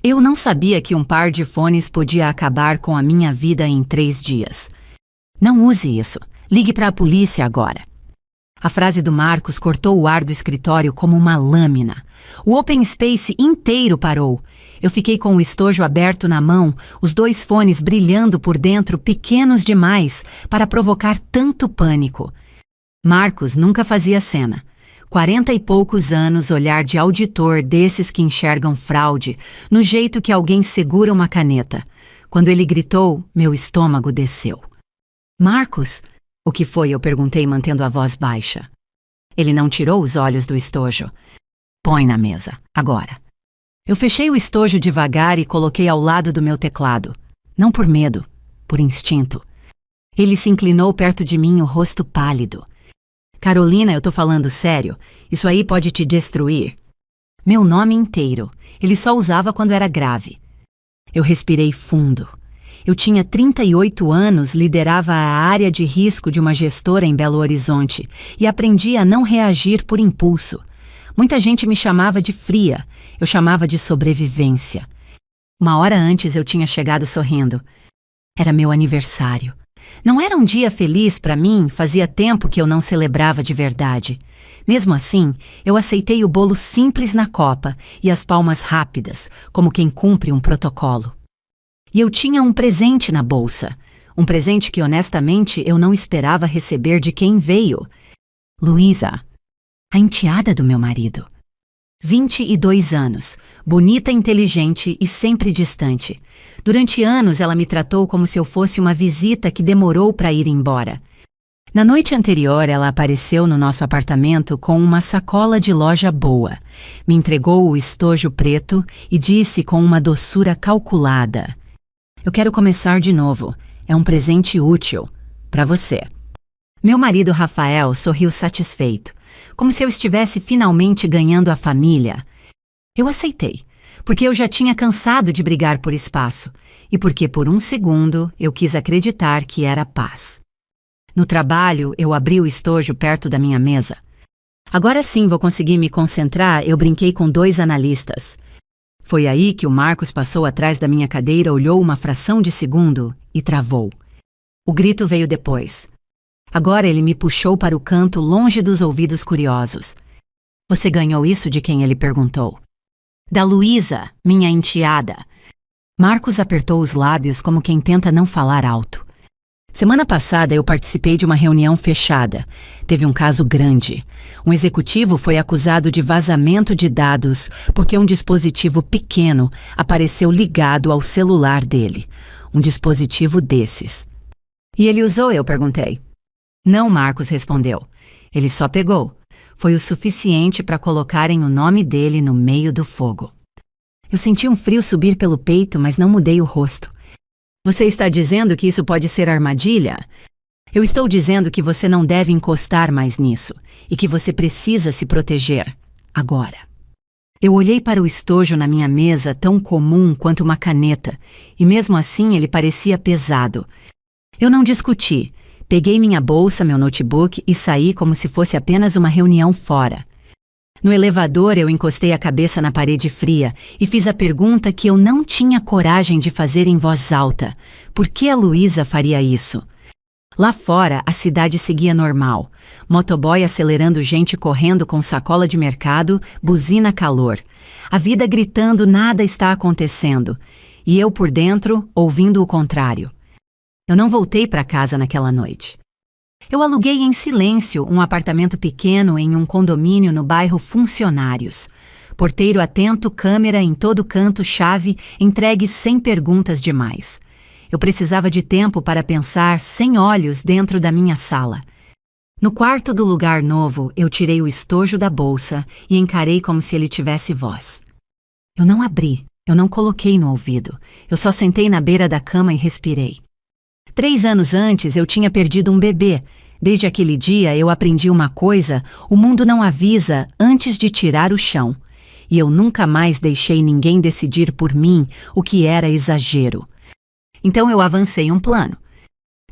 Eu não sabia que um par de fones podia acabar com a minha vida em 3 dias. Não use isso. Ligue para a polícia agora. A frase do Marcos cortou o ar do escritório como uma lâmina. O open space inteiro parou. Eu fiquei com o estojo aberto na mão, os 2 fones brilhando por dentro, pequenos demais para provocar tanto pânico. Marcos nunca fazia cena. 40 e poucos anos, olhar de auditor desses que enxergam fraude, no jeito que alguém segura uma caneta. Quando ele gritou, meu estômago desceu. Marcos? O que foi? Eu perguntei, mantendo a voz baixa. Ele não tirou os olhos do estojo. Põe na mesa, agora. Eu fechei o estojo devagar e coloquei ao lado do meu teclado. Não por medo, por instinto. Ele se inclinou perto de mim, o rosto pálido. Carolina, eu tô falando sério. Isso aí pode te destruir. Meu nome inteiro. Ele só usava quando era grave. Eu respirei fundo. Eu tinha 38 anos, liderava a área de risco de uma gestora em Belo Horizonte e aprendi a não reagir por impulso. Muita gente me chamava de fria, eu chamava de sobrevivência. Uma hora antes eu tinha chegado sorrindo. Era meu aniversário. Não era um dia feliz para mim, fazia tempo que eu não celebrava de verdade. Mesmo assim, eu aceitei o bolo simples na copa e as palmas rápidas, como quem cumpre um protocolo. E eu tinha um presente na bolsa. Um presente que, honestamente, eu não esperava receber de quem veio. Luísa, a enteada do meu marido. 22 anos, bonita, inteligente e sempre distante. Durante anos ela me tratou como se eu fosse uma visita que demorou para ir embora. Na noite anterior ela apareceu no nosso apartamento com uma sacola de loja boa. Me entregou o estojo preto e disse com uma doçura calculada: eu quero começar de novo. É um presente útil. Para você. Meu marido Rafael sorriu satisfeito, como se eu estivesse finalmente ganhando a família. Eu aceitei, porque eu já tinha cansado de brigar por espaço e porque por um segundo eu quis acreditar que era paz. No trabalho, eu abri o estojo perto da minha mesa. Agora sim vou conseguir me concentrar, eu brinquei com 2 analistas. Foi aí que o Marcos passou atrás da minha cadeira, olhou uma fração de segundo e travou. O grito veio depois. Agora ele me puxou para o canto, longe dos ouvidos curiosos. Você ganhou isso de quem? Ele perguntou. Da Luísa, minha enteada. Marcos apertou os lábios como quem tenta não falar alto. Semana passada eu participei de uma reunião fechada. Teve um caso grande. Um executivo foi acusado de vazamento de dados porque um dispositivo pequeno apareceu ligado ao celular dele. Um dispositivo desses. E ele usou? Eu perguntei. Não, Marcos respondeu. Ele só pegou. Foi o suficiente para colocarem o nome dele no meio do fogo. Eu senti um frio subir pelo peito, mas não mudei o rosto. Você está dizendo que isso pode ser armadilha? Eu estou dizendo que você não deve encostar mais nisso e que você precisa se proteger. Agora. Eu olhei para o estojo na minha mesa, tão comum quanto uma caneta, e mesmo assim ele parecia pesado. Eu não discuti. Peguei minha bolsa, meu notebook e saí como se fosse apenas uma reunião fora. No elevador, eu encostei a cabeça na parede fria e fiz a pergunta que eu não tinha coragem de fazer em voz alta. Por que a Luísa faria isso? Lá fora, a cidade seguia normal. Motoboy acelerando, gente correndo com sacola de mercado, buzina calor. A vida gritando, nada está acontecendo. E eu por dentro, ouvindo o contrário. Eu não voltei para casa naquela noite. Eu aluguei em silêncio um apartamento pequeno em um condomínio no bairro Funcionários. Porteiro atento, câmera em todo canto, chave, entregue sem perguntas demais. Eu precisava de tempo para pensar, sem olhos, dentro da minha sala. No quarto do lugar novo, eu tirei o estojo da bolsa e encarei como se ele tivesse voz. Eu não abri, eu não coloquei no ouvido. Eu só sentei na beira da cama e respirei. 3 anos antes, eu tinha perdido um bebê. Desde aquele dia, eu aprendi uma coisa: o mundo não avisa antes de tirar o chão. E eu nunca mais deixei ninguém decidir por mim o que era exagero. Então eu avancei um plano.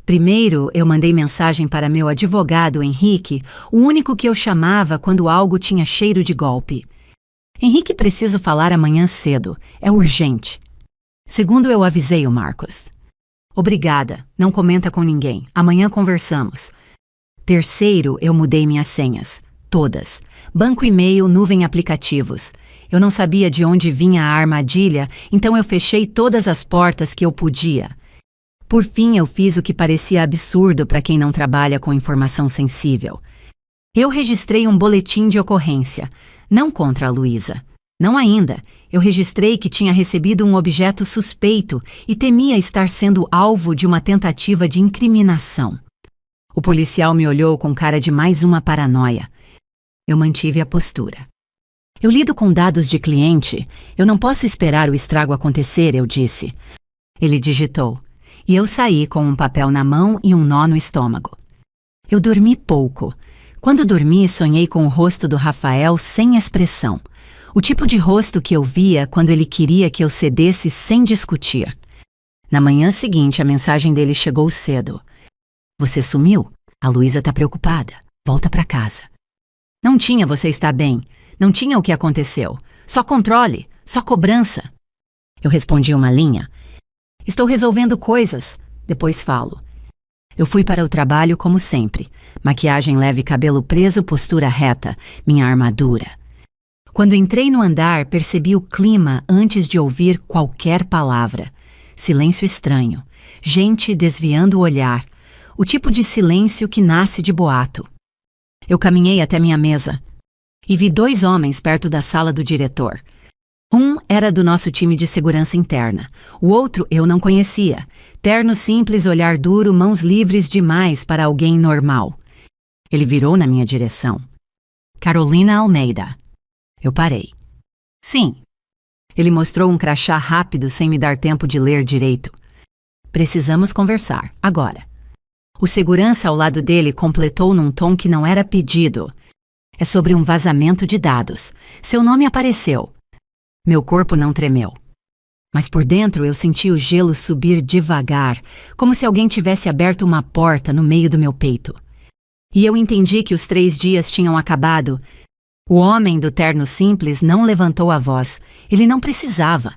Primeiro, eu mandei mensagem para meu advogado, Henrique, o único que eu chamava quando algo tinha cheiro de golpe. Henrique, preciso falar amanhã cedo. É urgente. Segundo, eu avisei o Marcos. Obrigada. Não comenta com ninguém. Amanhã conversamos. Terceiro, eu mudei minhas senhas. Todas. Banco, e-mail, nuvem, aplicativos. Eu não sabia de onde vinha a armadilha, então eu fechei todas as portas que eu podia. Por fim, eu fiz o que parecia absurdo para quem não trabalha com informação sensível. Eu registrei um boletim de ocorrência, não contra a Luísa. Não ainda. Eu registrei que tinha recebido um objeto suspeito e temia estar sendo alvo de uma tentativa de incriminação. O policial me olhou com cara de mais uma paranoia. Eu mantive a postura. Eu lido com dados de cliente. Eu não posso esperar o estrago acontecer, eu disse. Ele digitou. E eu saí com um papel na mão e um nó no estômago. Eu dormi pouco. Quando dormi, sonhei com o rosto do Rafael sem expressão. O tipo de rosto que eu via quando ele queria que eu cedesse sem discutir. Na manhã seguinte, a mensagem dele chegou cedo. Você sumiu? A Luísa tá preocupada. Volta pra casa. Não tinha você está bem. Não tinha o que aconteceu. Só controle. Só cobrança. Eu respondi uma linha. Estou resolvendo coisas. Depois falo. Eu fui para o trabalho como sempre. Maquiagem leve, cabelo preso, postura reta. Minha armadura. Quando entrei no andar, percebi o clima antes de ouvir qualquer palavra. Silêncio estranho. Gente desviando o olhar. O tipo de silêncio que nasce de boato. Eu caminhei até minha mesa e vi 2 homens perto da sala do diretor. Um era do nosso time de segurança interna. O outro eu não conhecia. Terno simples, olhar duro, mãos livres demais para alguém normal. Ele virou na minha direção. Carolina Almeida. Eu parei. Sim. Ele mostrou um crachá rápido sem me dar tempo de ler direito. Precisamos conversar, agora. O segurança ao lado dele completou num tom que não era pedido. É sobre um vazamento de dados. Seu nome apareceu. Meu corpo não tremeu. Mas por dentro eu senti o gelo subir devagar, como se alguém tivesse aberto uma porta no meio do meu peito. E eu entendi que os 3 dias tinham acabado. O homem do terno simples não levantou a voz. Ele não precisava.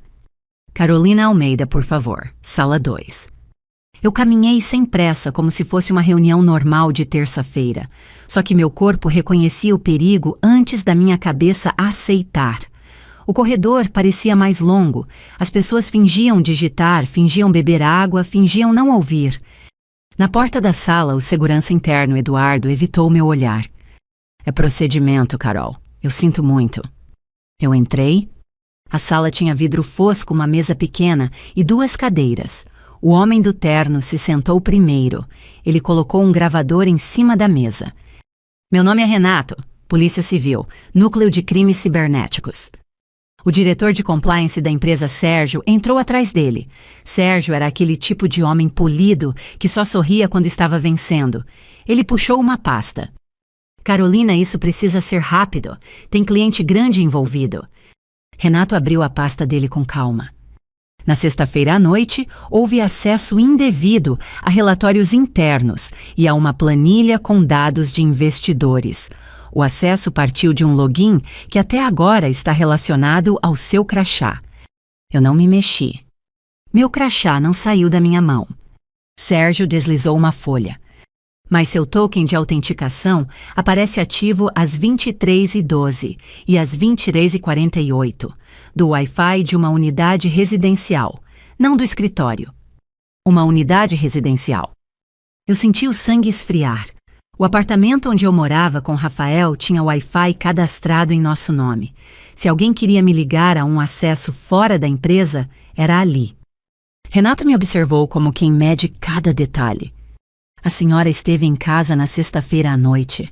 Carolina Almeida, por favor. Sala 2. Eu caminhei sem pressa, como se fosse uma reunião normal de terça-feira. Só que meu corpo reconhecia o perigo antes da minha cabeça aceitar. O corredor parecia mais longo. As pessoas fingiam digitar, fingiam beber água, fingiam não ouvir. Na porta da sala, o segurança interno, Eduardo, evitou meu olhar. É procedimento, Carol. Eu sinto muito. Eu entrei. A sala tinha vidro fosco, uma mesa pequena e 2 cadeiras. O homem do terno se sentou primeiro. Ele colocou um gravador em cima da mesa. Meu nome é Renato, Polícia Civil, Núcleo de Crimes Cibernéticos. O diretor de compliance da empresa Sérgio entrou atrás dele. Sérgio era aquele tipo de homem polido que só sorria quando estava vencendo. Ele puxou uma pasta. Carolina, isso precisa ser rápido. Tem cliente grande envolvido. Renato abriu a pasta dele com calma. Na sexta-feira à noite, houve acesso indevido a relatórios internos e a uma planilha com dados de investidores. O acesso partiu de um login que até agora está relacionado ao seu crachá. Eu não me mexi. Meu crachá não saiu da minha mão. Sérgio deslizou uma folha. Mas seu token de autenticação aparece ativo às 23h12 e às 23h48, do Wi-Fi de uma unidade residencial, não do escritório. Uma unidade residencial. Eu senti o sangue esfriar. O apartamento onde eu morava com Rafael tinha Wi-Fi cadastrado em nosso nome. Se alguém queria me ligar a um acesso fora da empresa, era ali. Renato me observou como quem mede cada detalhe. A senhora esteve em casa na sexta-feira à noite.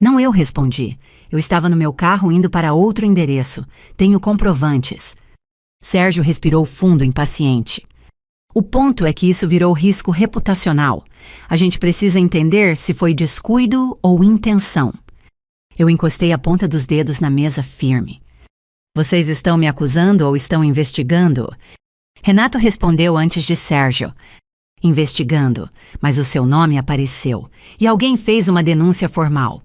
Não, eu respondi. Eu estava no meu carro indo para outro endereço. Tenho comprovantes. Sérgio respirou fundo, impaciente. O ponto é que isso virou risco reputacional. A gente precisa entender se foi descuido ou intenção. Eu encostei a ponta dos dedos na mesa firme. Vocês estão me acusando ou estão investigando? Renato respondeu antes de Sérgio. Investigando, mas o seu nome apareceu e alguém fez uma denúncia formal.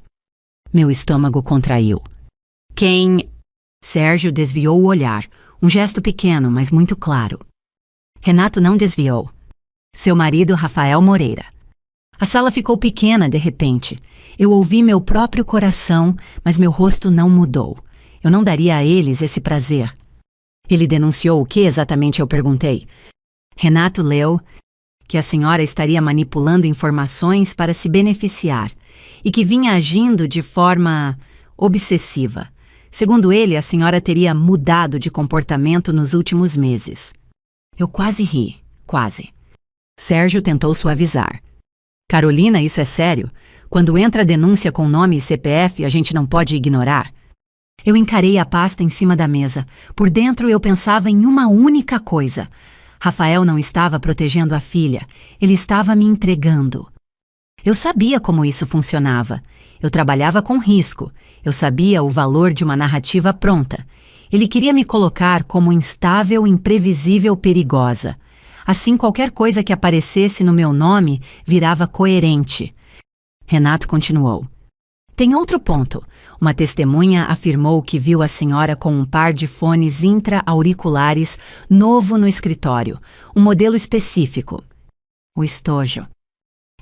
Meu estômago contraiu. Quem? Sérgio desviou o olhar, um gesto pequeno, mas muito claro. Renato não desviou. Seu marido, Rafael Moreira. A sala ficou pequena de repente. Eu ouvi meu próprio coração, mas meu rosto não mudou. Eu não daria a eles esse prazer. Ele denunciou o que exatamente, eu perguntei. Renato leu que a senhora estaria manipulando informações para se beneficiar e que vinha agindo de forma obsessiva. Segundo ele, a senhora teria mudado de comportamento nos últimos meses. Eu quase ri, quase. Sérgio tentou suavizar. Carolina, isso é sério? Quando entra a denúncia com nome e CPF, a gente não pode ignorar. Eu encarei a pasta em cima da mesa. Por dentro eu pensava em uma única coisa. Rafael não estava protegendo a filha, ele estava me entregando. Eu sabia como isso funcionava. Eu trabalhava com risco. Eu sabia o valor de uma narrativa pronta. Ele queria me colocar como instável, imprevisível, perigosa. Assim, qualquer coisa que aparecesse no meu nome virava coerente. Renato continuou. Tem outro ponto. Uma testemunha afirmou que viu a senhora com um par de fones intra-auriculares novo no escritório, um modelo específico. O estojo.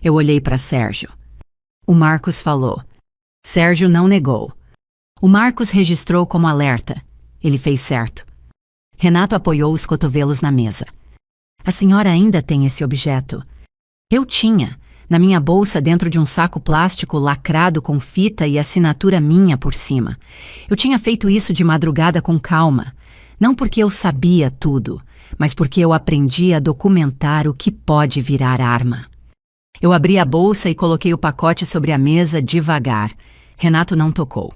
Eu olhei para Sérgio. O Marcos falou. Sérgio não negou. O Marcos registrou como alerta. Ele fez certo. Renato apoiou os cotovelos na mesa. A senhora ainda tem esse objeto? Eu tinha. Na minha bolsa dentro de um saco plástico lacrado com fita e assinatura minha por cima. Eu tinha feito isso de madrugada com calma. Não porque eu sabia tudo, mas porque eu aprendi a documentar o que pode virar arma. Eu abri a bolsa e coloquei o pacote sobre a mesa devagar. Renato não tocou.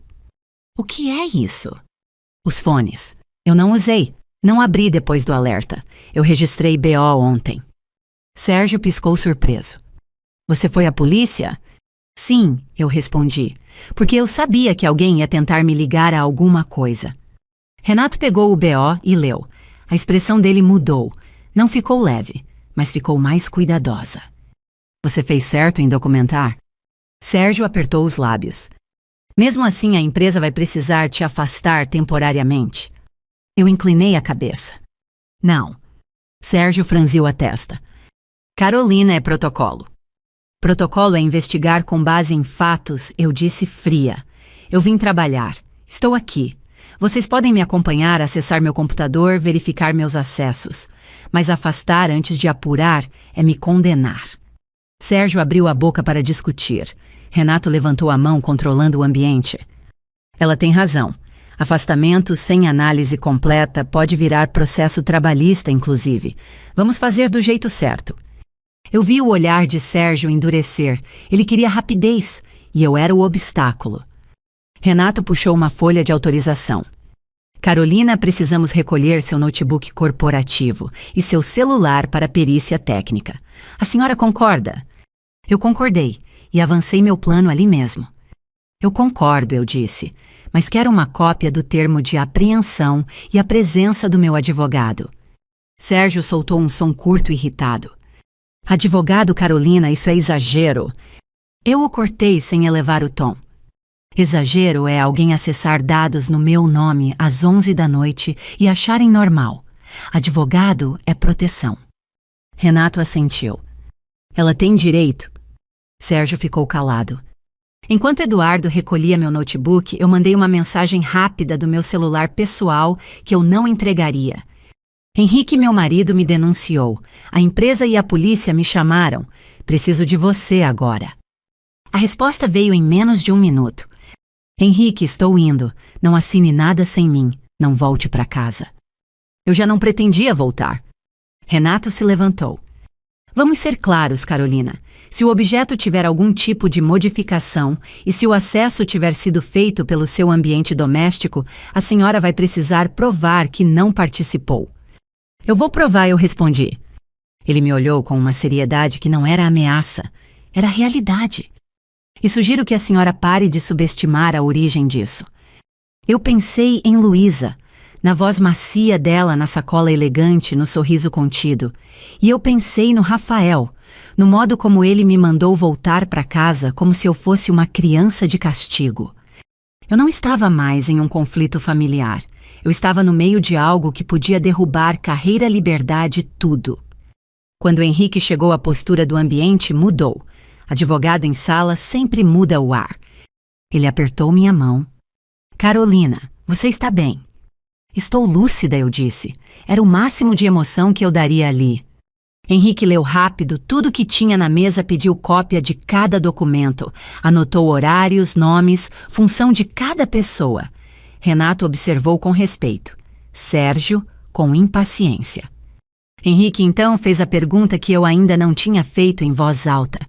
O que é isso? Os fones. Eu não usei. Não abri depois do alerta. Eu registrei BO ontem. Sérgio piscou surpreso. Você foi à polícia? Sim, eu respondi, porque eu sabia que alguém ia tentar me ligar a alguma coisa. Renato pegou o BO e leu. A expressão dele mudou. Não ficou leve, mas ficou mais cuidadosa. Você fez certo em documentar? Sérgio apertou os lábios. Mesmo assim, a empresa vai precisar te afastar temporariamente. Eu inclinei a cabeça. Não. Sérgio franziu a testa. Carolina é protocolo. Protocolo é investigar com base em fatos, eu disse fria. Eu vim trabalhar. Estou aqui. Vocês podem me acompanhar, acessar meu computador, verificar meus acessos. Mas afastar antes de apurar é me condenar. Sérgio abriu a boca para discutir. Renato levantou a mão, controlando o ambiente. Ela tem razão. Afastamento sem análise completa pode virar processo trabalhista, inclusive. Vamos fazer do jeito certo. Eu vi o olhar de Sérgio endurecer. Ele queria rapidez, e eu era o obstáculo. Renato puxou uma folha de autorização. Carolina, precisamos recolher seu notebook corporativo e seu celular para perícia técnica. A senhora concorda? Eu concordei, e avancei meu plano ali mesmo. Eu concordo, eu disse, mas quero uma cópia do termo de apreensão e a presença do meu advogado. Sérgio soltou um som curto e irritado. Advogado, Carolina, isso é exagero. Eu o cortei sem elevar o tom. Exagero é alguém acessar dados no meu nome às 11 da noite e acharem normal. Advogado é proteção. Renato assentiu. Ela tem direito. Sérgio ficou calado. Enquanto Eduardo recolhia meu notebook, eu mandei uma mensagem rápida do meu celular pessoal que eu não entregaria. Henrique, meu marido, me denunciou. A empresa e a polícia me chamaram. Preciso de você agora. A resposta veio em menos de 1 minuto. Henrique, estou indo. Não assine nada sem mim. Não volte para casa. Eu já não pretendia voltar. Renato se levantou. Vamos ser claros, Carolina. Se o objeto tiver algum tipo de modificação e se o acesso tiver sido feito pelo seu ambiente doméstico, a senhora vai precisar provar que não participou. Eu vou provar, eu respondi. Ele me olhou com uma seriedade que não era ameaça, era realidade. E sugiro que a senhora pare de subestimar a origem disso. Eu pensei em Luísa, na voz macia dela, na sacola elegante, no sorriso contido. E eu pensei no Rafael, no modo como ele me mandou voltar para casa como se eu fosse uma criança de castigo. Eu não estava mais em um conflito familiar. Eu estava no meio de algo que podia derrubar carreira, liberdade, tudo. Quando Henrique chegou, a postura do ambiente mudou. Advogado em sala sempre muda o ar. Ele apertou minha mão. Carolina, você está bem? Estou lúcida, eu disse. Era o máximo de emoção que eu daria ali. Henrique leu rápido tudo o que tinha na mesa, pediu cópia de cada documento, anotou horários, nomes, função de cada pessoa. Renato observou com respeito. Sérgio, com impaciência. Henrique então fez a pergunta que eu ainda não tinha feito em voz alta.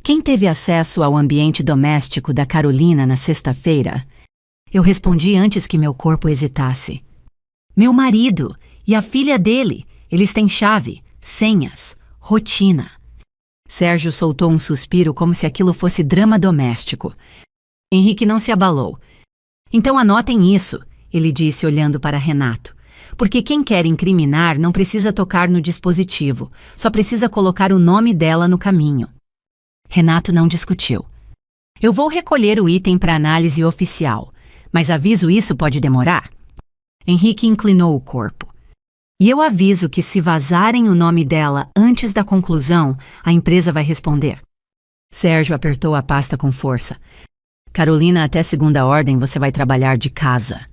Quem teve acesso ao ambiente doméstico da Carolina na sexta-feira? Eu respondi antes que meu corpo hesitasse. Meu marido e a filha dele. Eles têm chave, senhas, rotina. Sérgio soltou um suspiro como se aquilo fosse drama doméstico. Henrique não se abalou. Então anotem isso, ele disse olhando para Renato. Porque quem quer incriminar não precisa tocar no dispositivo, só precisa colocar o nome dela no caminho. Renato não discutiu. Eu vou recolher o item para análise oficial, mas aviso, isso pode demorar. Henrique inclinou o corpo. E eu aviso que se vazarem o nome dela antes da conclusão, a empresa vai responder. Sérgio apertou a pasta com força. Carolina, até segunda ordem você vai trabalhar de casa.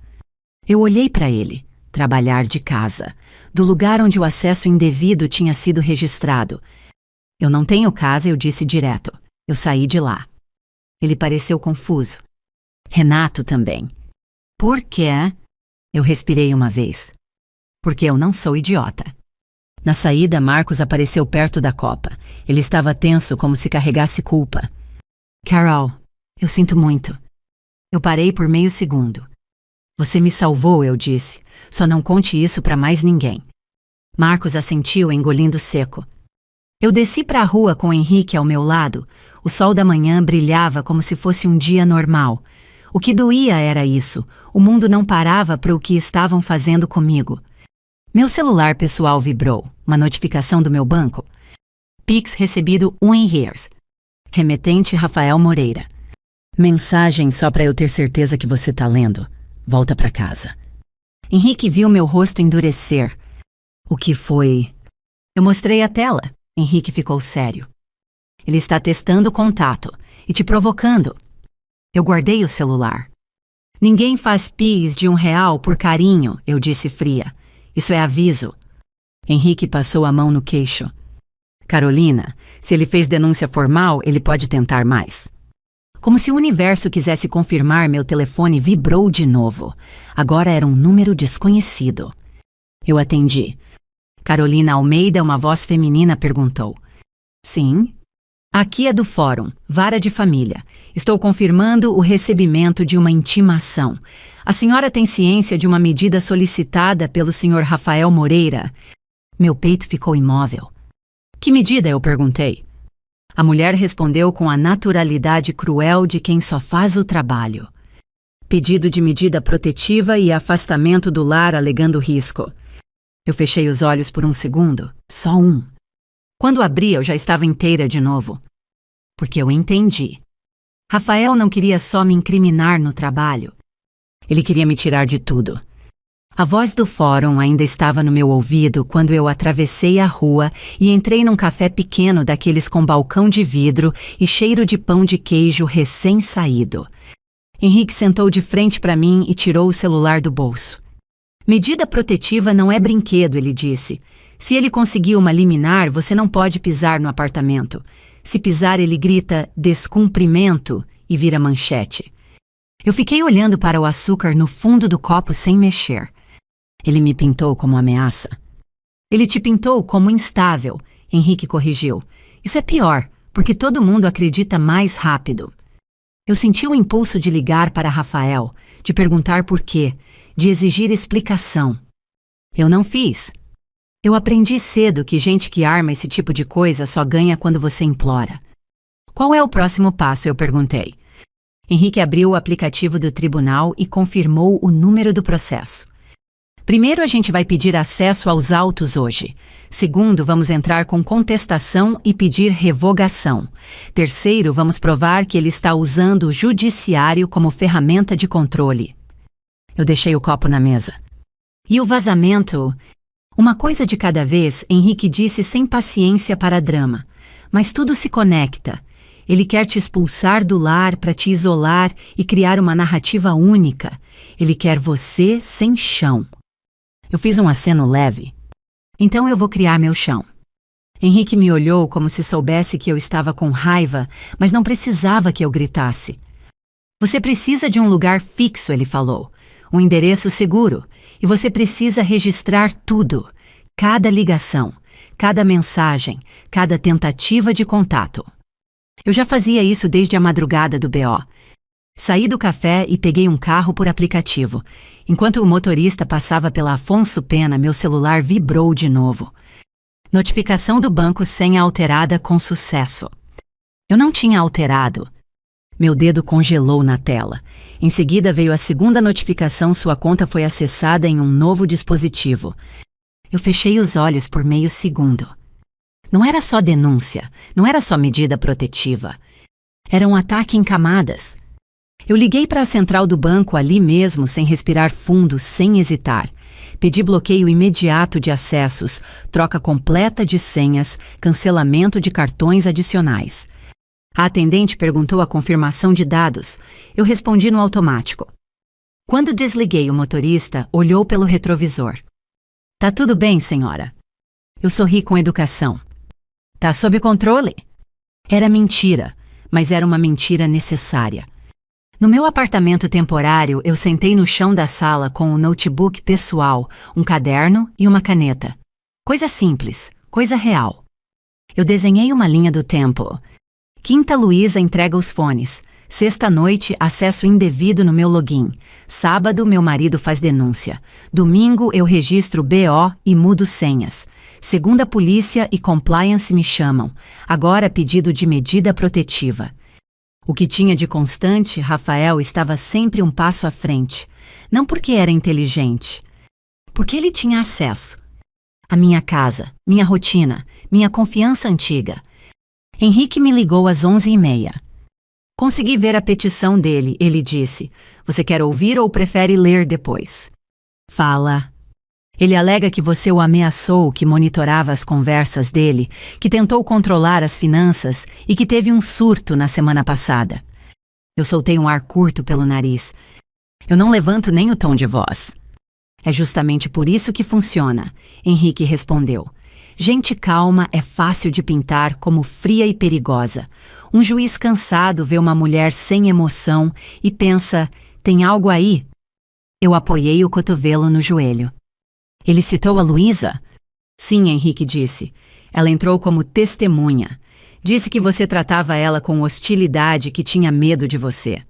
Eu olhei para ele. Trabalhar de casa. Do lugar onde o acesso indevido tinha sido registrado. Eu não tenho casa, eu disse direto. Eu saí de lá. Ele pareceu confuso. Renato também. Por quê? Eu respirei uma vez. Porque eu não sou idiota. Na saída, Marcos apareceu perto da copa. Ele estava tenso, como se carregasse culpa. Carol, eu sinto muito. Eu parei por meio segundo. Você me salvou, eu disse. Só não conte isso para mais ninguém. Marcos assentiu, engolindo seco. Eu desci para a rua com Henrique ao meu lado. O sol da manhã brilhava como se fosse um dia normal. O que doía era isso. O mundo não parava para o que estavam fazendo comigo. Meu celular pessoal vibrou. Uma notificação do meu banco. Pix recebido R$1. Remetente Rafael Moreira. Mensagem só para eu ter certeza que você tá lendo. Volta para casa. Henrique viu meu rosto endurecer. O que foi? Eu mostrei a tela. Henrique ficou sério. Ele está testando o contato e te provocando. Eu guardei o celular. Ninguém faz PIS de R$1 por carinho, eu disse fria. Isso é aviso. Henrique passou a mão no queixo. Carolina, se ele fez denúncia formal, ele pode tentar mais. Como se o universo quisesse confirmar, meu telefone vibrou de novo. Agora era um número desconhecido. Eu atendi. Carolina Almeida, uma voz feminina, perguntou. Sim? Aqui é do Fórum, Vara de Família. Estou confirmando o recebimento de uma intimação. A senhora tem ciência de uma medida solicitada pelo senhor Rafael Moreira? Meu peito ficou imóvel. Que medida? Eu perguntei. A mulher respondeu com a naturalidade cruel de quem só faz o trabalho. Pedido de medida protetiva e afastamento do lar alegando risco. Eu fechei os olhos por um segundo, só um. Quando abri, eu já estava inteira de novo. Porque eu entendi. Rafael não queria só me incriminar no trabalho. Ele queria me tirar de tudo. A voz do fórum ainda estava no meu ouvido quando eu atravessei a rua e entrei num café pequeno daqueles com balcão de vidro e cheiro de pão de queijo recém-saído. Henrique sentou de frente para mim e tirou o celular do bolso. Medida protetiva não é brinquedo, ele disse. Se ele conseguir uma liminar, você não pode pisar no apartamento. Se pisar, ele grita descumprimento e vira manchete. Eu fiquei olhando para o açúcar no fundo do copo sem mexer. Ele me pintou como ameaça. Ele te pintou como instável, Henrique corrigiu. Isso é pior, porque todo mundo acredita mais rápido. Eu senti o impulso de ligar para Rafael, de perguntar por quê, de exigir explicação. Eu não fiz. Eu aprendi cedo que gente que arma esse tipo de coisa só ganha quando você implora. Qual é o próximo passo? Eu perguntei. Henrique abriu o aplicativo do tribunal e confirmou o número do processo. Primeiro, a gente vai pedir acesso aos autos hoje. Segundo, vamos entrar com contestação e pedir revogação. Terceiro, vamos provar que ele está usando o judiciário como ferramenta de controle. Eu deixei o copo na mesa. E o vazamento? Uma coisa de cada vez, Henrique disse sem paciência para drama. Mas tudo se conecta. Ele quer te expulsar do lar para te isolar e criar uma narrativa única. Ele quer você sem chão. Eu fiz um aceno leve. Então eu vou criar meu chão. Henrique me olhou como se soubesse que eu estava com raiva, mas não precisava que eu gritasse. Você precisa de um lugar fixo, ele falou. Um endereço seguro. E você precisa registrar tudo. Cada ligação, cada mensagem, cada tentativa de contato. Eu já fazia isso desde a madrugada do BO. Saí do café e peguei um carro por aplicativo. Enquanto o motorista passava pela Afonso Pena, meu celular vibrou de novo. Notificação do banco senha alterada com sucesso. Eu não tinha alterado. Meu dedo congelou na tela. Em seguida veio a segunda notificação: sua conta foi acessada em um novo dispositivo. Eu fechei os olhos por meio segundo. Não era só denúncia, não era só medida protetiva. Era um ataque em camadas. Eu liguei para a central do banco ali mesmo, sem respirar fundo, sem hesitar. Pedi bloqueio imediato de acessos, troca completa de senhas, cancelamento de cartões adicionais. A atendente perguntou a confirmação de dados. Eu respondi no automático. Quando desliguei, o motorista olhou pelo retrovisor. Tá tudo bem, senhora? Eu sorri com educação. Tá sob controle? Era mentira, mas era uma mentira necessária. No meu apartamento temporário, eu sentei no chão da sala com um notebook pessoal, um caderno e uma caneta. Coisa simples, coisa real. Eu desenhei uma linha do tempo. Quinta, Luísa entrega os fones. Sexta-noite, acesso indevido no meu login. Sábado, meu marido faz denúncia. Domingo, eu registro BO e mudo senhas. Segunda, polícia e compliance me chamam. Agora, pedido de medida protetiva. O que tinha de constante, Rafael estava sempre um passo à frente. Não porque era inteligente. Porque ele tinha acesso. A minha casa, minha rotina, minha confiança antiga. Henrique me ligou às 11h30. Consegui ver a petição dele, ele disse. Você quer ouvir ou prefere ler depois? Fala. Ele alega que você o ameaçou, que monitorava as conversas dele, que tentou controlar as finanças e que teve um surto na semana passada. Eu soltei um ar curto pelo nariz. Eu não levanto nem o tom de voz. É justamente por isso que funciona, Henrique respondeu. Gente calma é fácil de pintar como fria e perigosa. Um juiz cansado vê uma mulher sem emoção e pensa, tem algo aí? Eu apoiei o cotovelo no joelho. Ele citou a Luísa? Sim, Henrique disse. Ela entrou como testemunha. Disse que você tratava ela com hostilidade, que tinha medo de você.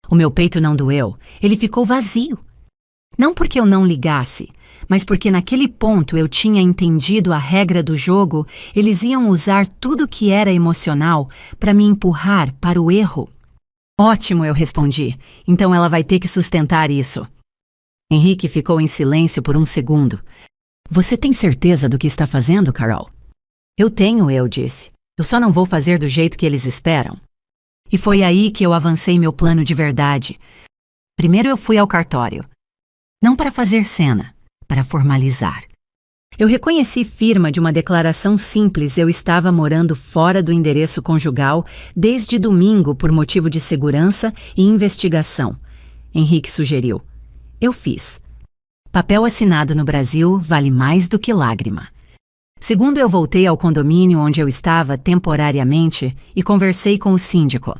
O meu peito não doeu. Ele ficou vazio. Não porque eu não ligasse, mas porque naquele ponto eu tinha entendido a regra do jogo, eles iam usar tudo que era emocional para me empurrar para o erro. Ótimo, eu respondi. Então ela vai ter que sustentar isso. Henrique ficou em silêncio por um segundo. Você tem certeza do que está fazendo, Carol? Eu tenho, eu disse. Eu só não vou fazer do jeito que eles esperam. E foi aí que eu avancei meu plano de verdade. Primeiro eu fui ao cartório. Não para fazer cena, para formalizar. Eu reconheci firma de uma declaração simples. Eu estava morando fora do endereço conjugal desde domingo por motivo de segurança e investigação. Henrique sugeriu. Eu fiz. Papel assinado no Brasil vale mais do que lágrima. Segundo, eu voltei ao condomínio onde eu estava temporariamente e conversei com o síndico.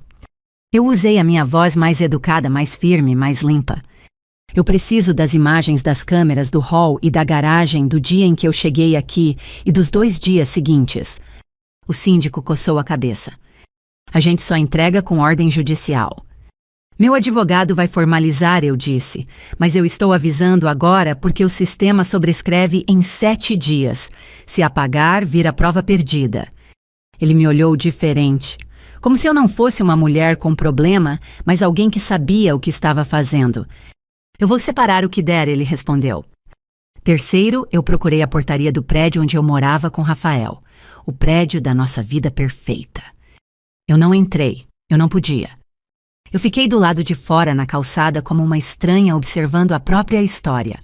Eu usei a minha voz mais educada, mais firme, mais limpa. Eu preciso das imagens das câmeras do hall e da garagem do dia em que eu cheguei aqui e dos 2 dias seguintes. O síndico coçou a cabeça. A gente só entrega com ordem judicial. Meu advogado vai formalizar, eu disse, mas eu estou avisando agora porque o sistema sobrescreve em 7 dias. Se apagar, vira prova perdida. Ele me olhou diferente, como se eu não fosse uma mulher com problema, mas alguém que sabia o que estava fazendo. Eu vou separar o que der, ele respondeu. Terceiro, eu procurei a portaria do prédio onde eu morava com Rafael. O prédio da nossa vida perfeita. Eu não entrei. Eu não podia. Eu fiquei do lado de fora na calçada como uma estranha observando a própria história.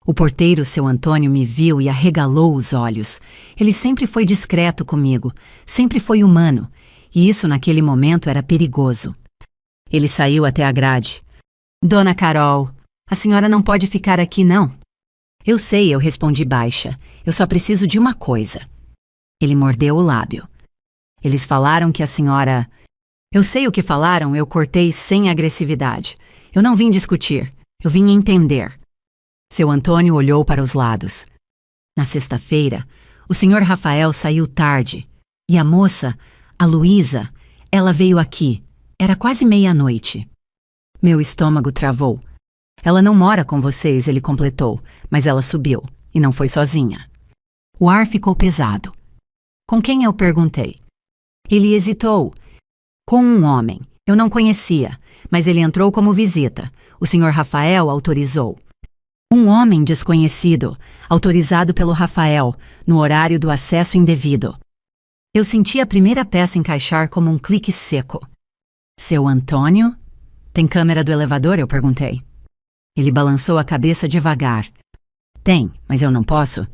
O porteiro, seu Antônio, me viu e arregalou os olhos. Ele sempre foi discreto comigo, sempre foi humano, e isso naquele momento era perigoso. Ele saiu até a grade. Dona Carol, a senhora não pode ficar aqui, não. Eu sei, eu respondi baixa. Eu só preciso de uma coisa. Ele mordeu o lábio. Eles falaram que a senhora... Eu sei o que falaram, eu cortei sem agressividade. Eu não vim discutir, eu vim entender. Seu Antônio olhou para os lados. Na sexta-feira, o senhor Rafael saiu tarde. E a moça, a Luísa, ela veio aqui. Era quase meia-noite. Meu estômago travou. Ela não mora com vocês, ele completou, mas ela subiu, e não foi sozinha. O ar ficou pesado. Com quem eu perguntei? Ele hesitou. Com um homem. Eu não conhecia, mas ele entrou como visita. O senhor Rafael autorizou. Um homem desconhecido, autorizado pelo Rafael, no horário do acesso indevido. Eu senti a primeira peça encaixar como um clique seco. Seu Antônio? Tem câmera do elevador? Eu perguntei. Ele balançou a cabeça devagar. Tem, mas eu não posso.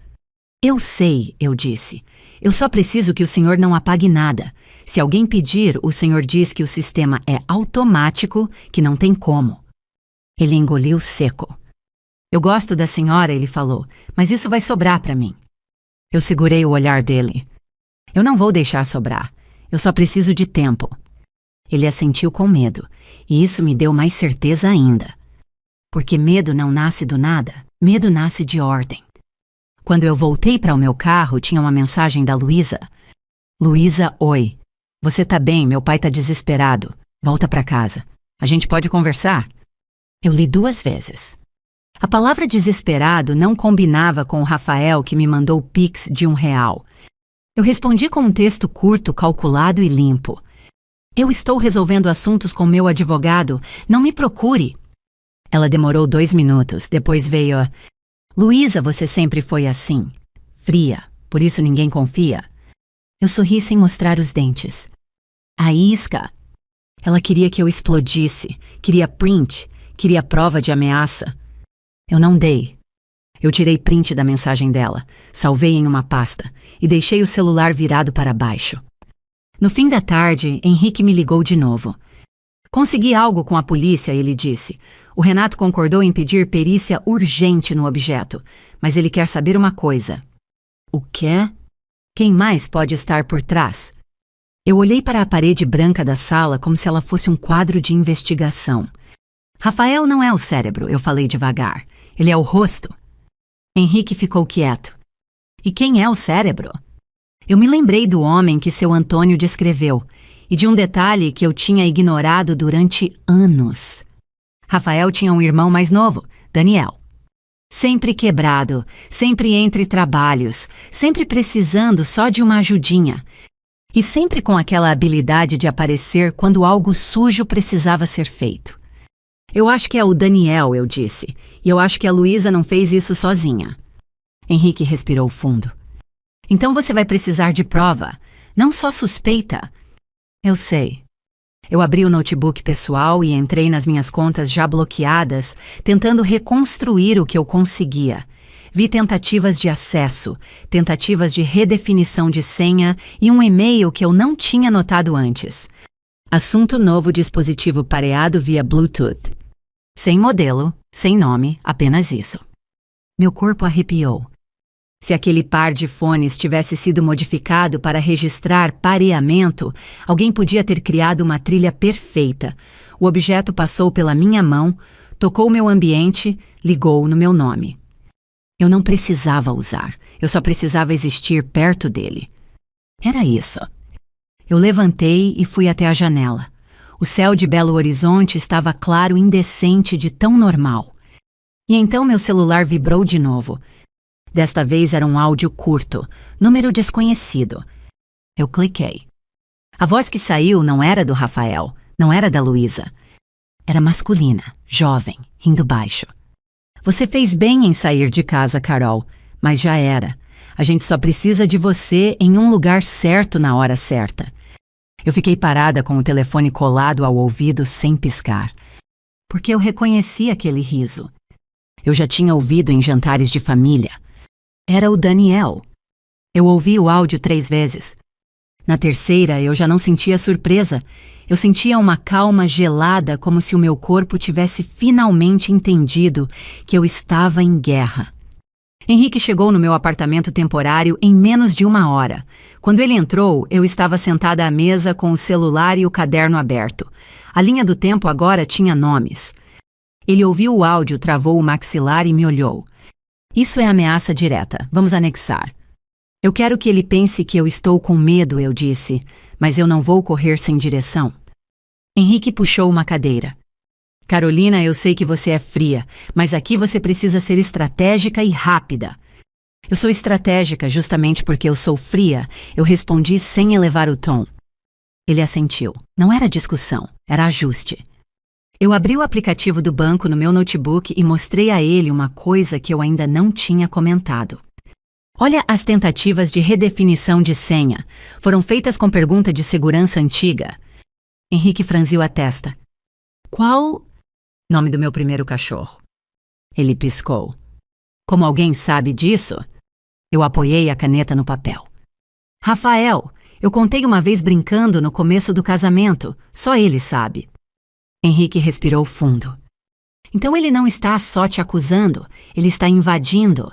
Eu sei, eu disse. Eu só preciso que o senhor não apague nada. Se alguém pedir, o senhor diz que o sistema é automático, que não tem como. Ele engoliu seco. Eu gosto da senhora, ele falou, mas isso vai sobrar para mim. Eu segurei o olhar dele. Eu não vou deixar sobrar. Eu só preciso de tempo. Ele assentiu com medo, e isso me deu mais certeza ainda. Porque medo não nasce do nada, medo nasce de ordem. Quando eu voltei para o meu carro, tinha uma mensagem da Luísa. Luísa, oi. Você tá bem, meu pai tá desesperado. Volta para casa. A gente pode conversar? Eu li 2 vezes. A palavra desesperado não combinava com o Rafael que me mandou o Pix de R$1. Eu respondi com um texto curto, calculado e limpo. Eu estou resolvendo assuntos com meu advogado. Não me procure. Ela demorou 2 minutos. Depois veio a... Luísa, você sempre foi assim. Fria. Por isso ninguém confia. Eu sorri sem mostrar os dentes. A isca. Ela queria que eu explodisse. Queria print. Queria prova de ameaça. Eu não dei. Eu tirei print da mensagem dela. Salvei em uma pasta. E deixei o celular virado para baixo. No fim da tarde, Henrique me ligou de novo. Consegui algo com a polícia, ele disse. O Renato concordou em pedir perícia urgente no objeto, mas ele quer saber uma coisa. O quê? Quem mais pode estar por trás? Eu olhei para a parede branca da sala como se ela fosse um quadro de investigação. Rafael não é o cérebro, eu falei devagar. Ele é o rosto. Henrique ficou quieto. E quem é o cérebro? Eu me lembrei do homem que seu Antônio descreveu e de um detalhe que eu tinha ignorado durante anos. Rafael tinha um irmão mais novo, Daniel. Sempre quebrado, sempre entre trabalhos, sempre precisando só de uma ajudinha. E sempre com aquela habilidade de aparecer quando algo sujo precisava ser feito. Eu acho que é o Daniel, eu disse, e eu acho que a Luísa não fez isso sozinha. Henrique respirou fundo. Então você vai precisar de prova, não só suspeita. Eu sei. Eu abri o notebook pessoal e entrei nas minhas contas já bloqueadas, tentando reconstruir o que eu conseguia. Vi tentativas de acesso, tentativas de redefinição de senha e um e-mail que eu não tinha notado antes. Assunto novo, dispositivo pareado via Bluetooth. Sem modelo, sem nome, apenas isso. Meu corpo arrepiou. Se aquele par de fones tivesse sido modificado para registrar pareamento, alguém podia ter criado uma trilha perfeita. O objeto passou pela minha mão, tocou meu ambiente, ligou no meu nome. Eu não precisava usar, eu só precisava existir perto dele. Era isso. Eu levantei e fui até a janela. O céu de Belo Horizonte estava claro e indecente de tão normal. E então meu celular vibrou de novo. Desta vez era um áudio curto, número desconhecido. Eu cliquei. A voz que saiu não era do Rafael, não era da Luísa. Era masculina, jovem, rindo baixo. Você fez bem em sair de casa, Carol, mas já era. A gente só precisa de você em um lugar certo na hora certa. Eu fiquei parada com o telefone colado ao ouvido sem piscar, porque eu reconheci aquele riso. Eu já tinha ouvido em jantares de família. Era o Daniel. Eu ouvi o áudio 3 vezes. Na terceira, eu já não sentia surpresa. Eu sentia uma calma gelada, como se o meu corpo tivesse finalmente entendido que eu estava em guerra. Henrique chegou no meu apartamento temporário em menos de 1 hora. Quando ele entrou, eu estava sentada à mesa com o celular e o caderno aberto. A linha do tempo agora tinha nomes. Ele ouviu o áudio, travou o maxilar e me olhou. Isso é ameaça direta. Vamos anexar. Eu quero que ele pense que eu estou com medo, eu disse, mas eu não vou correr sem direção. Henrique puxou uma cadeira. Carolina, eu sei que você é fria, mas aqui você precisa ser estratégica e rápida. Eu sou estratégica justamente porque eu sou fria, eu respondi sem elevar o tom. Ele assentiu. Não era discussão, era ajuste. Eu abri o aplicativo do banco no meu notebook e mostrei a ele uma coisa que eu ainda não tinha comentado. Olha as tentativas de redefinição de senha. Foram feitas com pergunta de segurança antiga. Henrique franziu a testa. Qual? Nome do meu primeiro cachorro. Ele piscou. Como alguém sabe disso? Eu apoiei a caneta no papel. Rafael, eu contei uma vez brincando no começo do casamento. Só ele sabe. Henrique respirou fundo. Então ele não está só te acusando, ele está invadindo.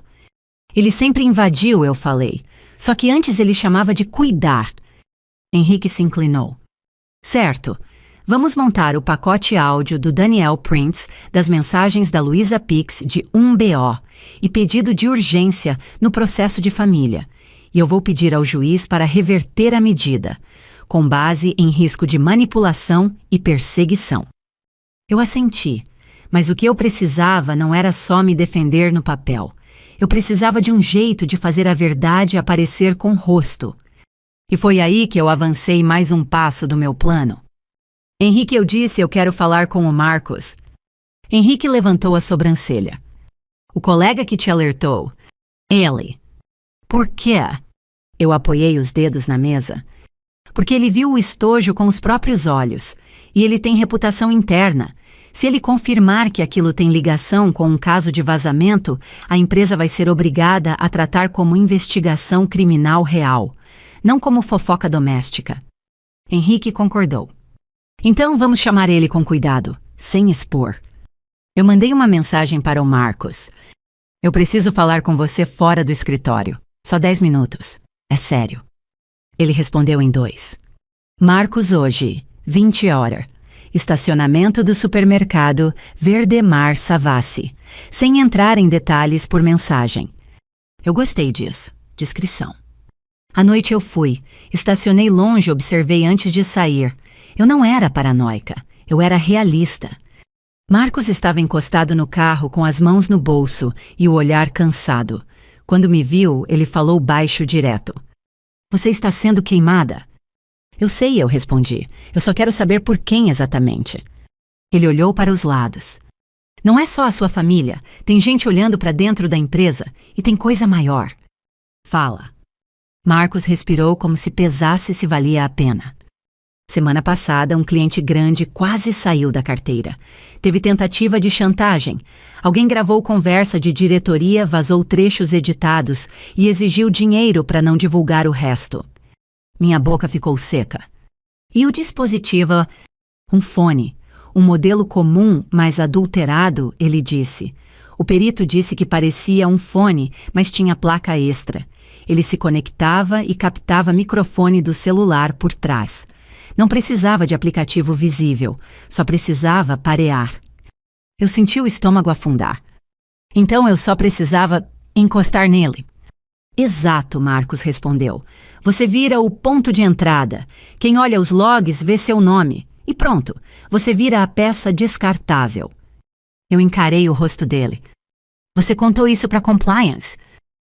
Ele sempre invadiu, eu falei. Só que antes ele chamava de cuidar. Henrique se inclinou. Certo. Vamos montar o pacote áudio do Daniel Prince das mensagens da Luísa Pix de 1BO e pedido de urgência no processo de família. E eu vou pedir ao juiz para reverter a medida, com base em risco de manipulação e perseguição. Eu assenti, mas o que eu precisava não era só me defender no papel. Eu precisava de um jeito de fazer a verdade aparecer com rosto. E foi aí que eu avancei mais um passo do meu plano. Henrique, eu disse, eu quero falar com o Marcos. Henrique levantou a sobrancelha. O colega que te alertou. Ele. Por quê? Eu apoiei os dedos na mesa. Porque ele viu o estojo com os próprios olhos. E ele tem reputação interna. Se ele confirmar que aquilo tem ligação com um caso de vazamento, a empresa vai ser obrigada a tratar como investigação criminal real, não como fofoca doméstica. Henrique concordou. Então vamos chamar ele com cuidado, sem expor. Eu mandei uma mensagem para o Marcos. Eu preciso falar com você fora do escritório. Só 10 minutos. É sério. Ele respondeu em 2. Marcos hoje, 20 horas. Estacionamento do supermercado Verdemar Savassi, sem entrar em detalhes por mensagem. Eu gostei disso. Discrição. À noite eu fui. Estacionei longe, observei antes de sair. Eu não era paranoica. Eu era realista. Marcos estava encostado no carro com as mãos no bolso e o olhar cansado. Quando me viu, ele falou baixo direto. Você está sendo queimada. Eu sei, eu respondi. Eu só quero saber por quem exatamente. Ele olhou para os lados. Não é só a sua família. Tem gente olhando para dentro da empresa e tem coisa maior. Fala. Marcos respirou como se pesasse se valia a pena. Semana passada, um cliente grande quase saiu da carteira. Teve tentativa de chantagem. Alguém gravou conversa de diretoria, vazou trechos editados e exigiu dinheiro para não divulgar o resto. Minha boca ficou seca. E o dispositivo? Um fone. Um modelo comum, mas adulterado, ele disse. O perito disse que parecia um fone, mas tinha placa extra. Ele se conectava e captava microfone do celular por trás. Não precisava de aplicativo visível, só precisava parear. Eu senti o estômago afundar. Então eu só precisava encostar nele. Exato, Marcos respondeu. Você vira o ponto de entrada. Quem olha os logs vê seu nome. E pronto, você vira a peça descartável. Eu encarei o rosto dele. Você contou isso para compliance?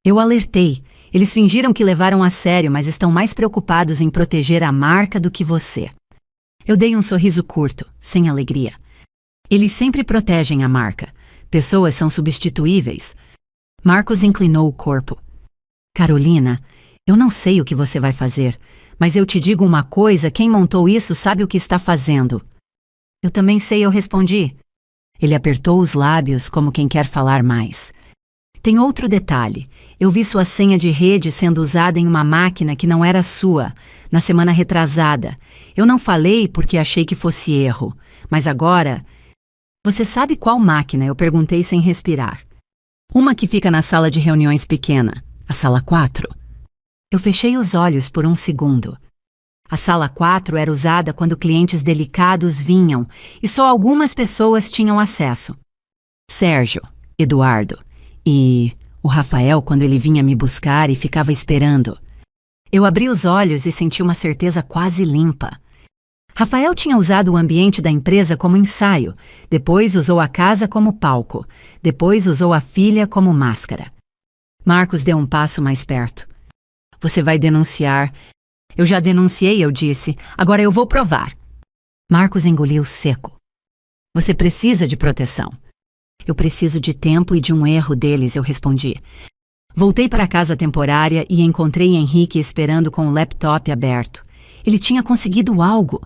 Eu alertei. Eles fingiram que levaram a sério, mas estão mais preocupados em proteger a marca do que você. Eu dei um sorriso curto, sem alegria. Eles sempre protegem a marca. Pessoas são substituíveis. Marcos inclinou o corpo. Carolina, eu não sei o que você vai fazer, mas eu te digo uma coisa, quem montou isso sabe o que está fazendo. Eu também sei, eu respondi. Ele apertou os lábios como quem quer falar mais. Tem outro detalhe. Eu vi sua senha de rede sendo usada em uma máquina que não era sua, na semana retrasada. Eu não falei porque achei que fosse erro, mas agora... Você sabe qual máquina? Eu perguntei sem respirar. Uma que fica na sala de reuniões pequena, a sala 4. Eu fechei os olhos por um segundo. A sala 4 era usada quando clientes delicados vinham e só algumas pessoas tinham acesso. Sérgio, Eduardo e o Rafael quando ele vinha me buscar e ficava esperando. Eu abri os olhos e senti uma certeza quase limpa. Rafael tinha usado o ambiente da empresa como ensaio, depois usou a casa como palco, depois usou a filha como máscara. Marcos deu um passo mais perto. Você vai denunciar... Eu já denunciei, eu disse. Agora eu vou provar. Marcos engoliu seco. Você precisa de proteção. Eu preciso de tempo e de um erro deles, eu respondi. Voltei para a casa temporária e encontrei Henrique esperando com o laptop aberto. Ele tinha conseguido algo.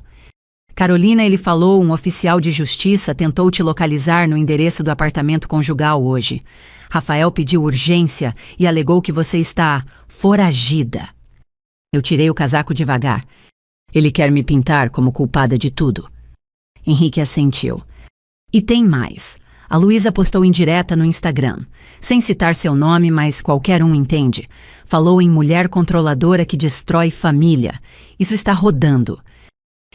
Carolina, ele falou, um oficial de justiça tentou te localizar no endereço do apartamento conjugal hoje. Rafael pediu urgência e alegou que você está foragida. Eu tirei o casaco devagar. Ele quer me pintar como culpada de tudo. Henrique assentiu. E tem mais. A Luísa postou indireta no Instagram. Sem citar seu nome, mas qualquer um entende. Falou em mulher controladora que destrói família. Isso está rodando.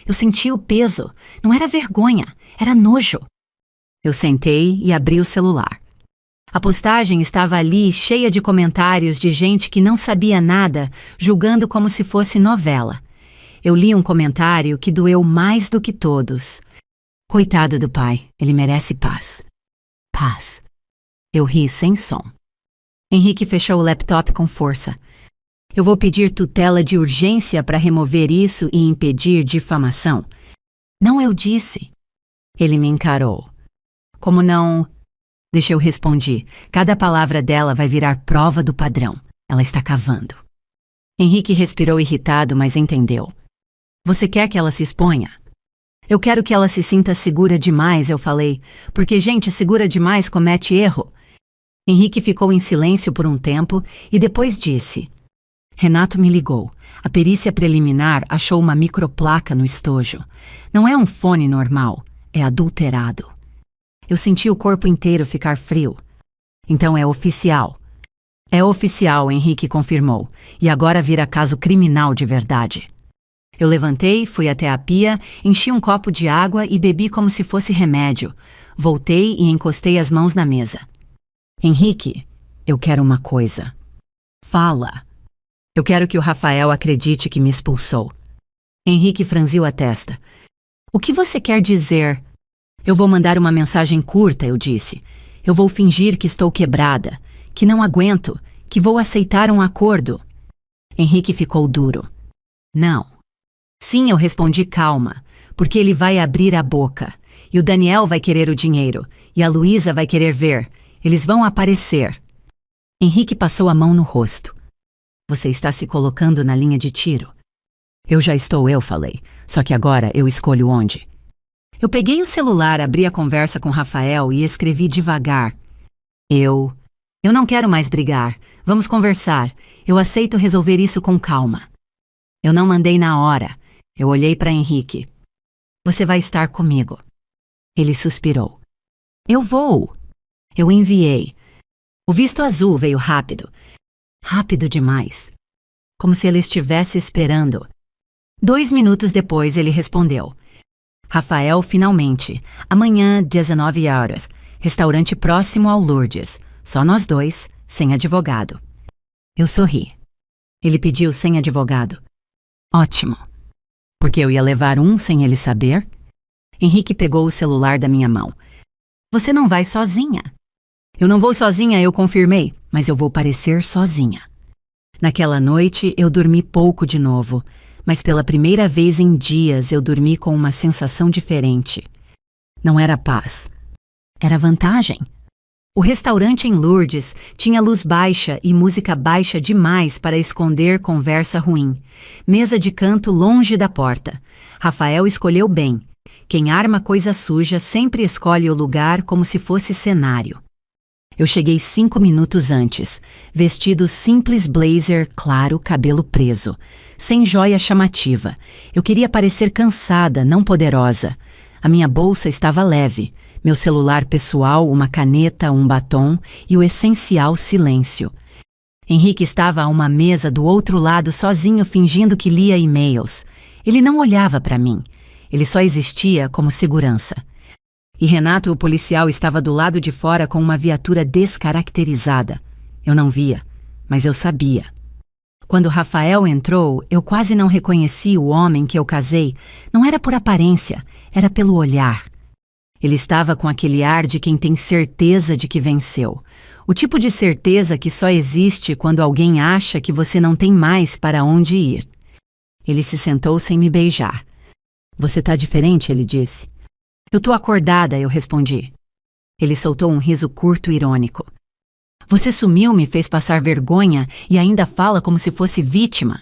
Eu senti o peso. Não era vergonha, era nojo. Eu sentei e abri o celular. A postagem estava ali, cheia de comentários de gente que não sabia nada, julgando como se fosse novela. Eu li um comentário que doeu mais do que todos. Coitado do pai, ele merece paz. Paz. Eu ri sem som. Henrique fechou o laptop com força. Eu vou pedir tutela de urgência para remover isso e impedir difamação. Não, eu disse. Ele me encarou. Como não... Deixa eu responder. Cada palavra dela vai virar prova do padrão. Ela está cavando. Henrique respirou irritado, mas entendeu. Você quer que ela se exponha? Eu quero que ela se sinta segura demais, eu falei, porque gente segura demais comete erro. Henrique ficou em silêncio por um tempo e depois disse: Renato me ligou. A perícia preliminar achou uma microplaca no estojo. Não é um fone normal, é adulterado. Eu senti o corpo inteiro ficar frio. Então é oficial. É oficial, Henrique confirmou. E agora vira caso criminal de verdade. Eu levantei, fui até a pia, enchi um copo de água e bebi como se fosse remédio. Voltei e encostei as mãos na mesa. Henrique, eu quero uma coisa. Fala. Eu quero que o Rafael acredite que me expulsou. Henrique franziu a testa. O que você quer dizer? Eu vou mandar uma mensagem curta, eu disse. Eu vou fingir que estou quebrada, que não aguento, que vou aceitar um acordo. Henrique ficou duro. Não. Sim, eu respondi calma, porque ele vai abrir a boca. E o Daniel vai querer o dinheiro, e a Luísa vai querer ver. Eles vão aparecer. Henrique passou a mão no rosto. Você está se colocando na linha de tiro. Eu já estou, eu falei. Só que agora eu escolho onde. Eu peguei o celular, abri a conversa com Rafael e escrevi devagar. Eu não quero mais brigar. Vamos conversar. Eu aceito resolver isso com calma. Eu não mandei na hora. Eu olhei para Henrique. Você vai estar comigo. Ele suspirou. Eu vou. Eu enviei. O visto azul veio rápido. Rápido demais. Como se ele estivesse esperando. 2 minutos depois ele respondeu. Rafael, finalmente. Amanhã, 19 horas. Restaurante próximo ao Lourdes. Só nós dois, sem advogado. Eu sorri. Ele pediu sem advogado. Ótimo. Porque eu ia levar um sem ele saber? Henrique pegou o celular da minha mão. Você não vai sozinha. Eu não vou sozinha, eu confirmei, mas eu vou parecer sozinha. Naquela noite, eu dormi pouco de novo. Mas pela primeira vez em dias eu dormi com uma sensação diferente. Não era paz. Era vantagem. O restaurante em Lourdes tinha luz baixa e música baixa demais para esconder conversa ruim. Mesa de canto longe da porta. Rafael escolheu bem. Quem arma coisa suja sempre escolhe o lugar como se fosse cenário. Eu cheguei 5 minutos antes, vestido simples blazer claro, cabelo preso, sem joia chamativa. Eu queria parecer cansada, não poderosa. A minha bolsa estava leve, meu celular pessoal, uma caneta, um batom e o essencial silêncio. Henrique estava a uma mesa do outro lado sozinho fingindo que lia e-mails. Ele não olhava para mim. Ele só existia como segurança. E Renato, o policial, estava do lado de fora com uma viatura descaracterizada. Eu não via, mas eu sabia. Quando Rafael entrou, eu quase não reconheci o homem que eu casei. Não era por aparência, era pelo olhar. Ele estava com aquele ar de quem tem certeza de que venceu. O tipo de certeza que só existe quando alguém acha que você não tem mais para onde ir. Ele se sentou sem me beijar. Você tá diferente, ele disse. Eu tô acordada, eu respondi. Ele soltou um riso curto e irônico. Você sumiu, me fez passar vergonha e ainda fala como se fosse vítima.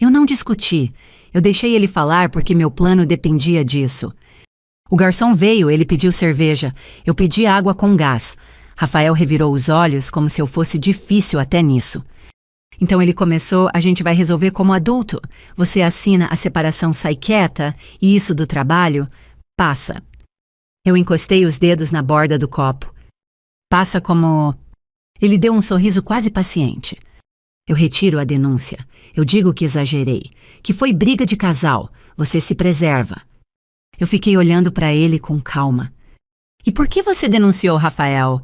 Eu não discuti. Eu deixei ele falar porque meu plano dependia disso. O garçom veio, ele pediu cerveja. Eu pedi água com gás. Rafael revirou os olhos como se eu fosse difícil até nisso. Então ele começou, a gente vai resolver como adulto. Você assina a separação, sai quieta, e isso do trabalho, passa. Eu encostei os dedos na borda do copo. Passa como... Ele deu um sorriso quase paciente. Eu retiro a denúncia. Eu digo que exagerei, que foi briga de casal. Você se preserva. Eu fiquei olhando para ele com calma. E por que você denunciou Rafael?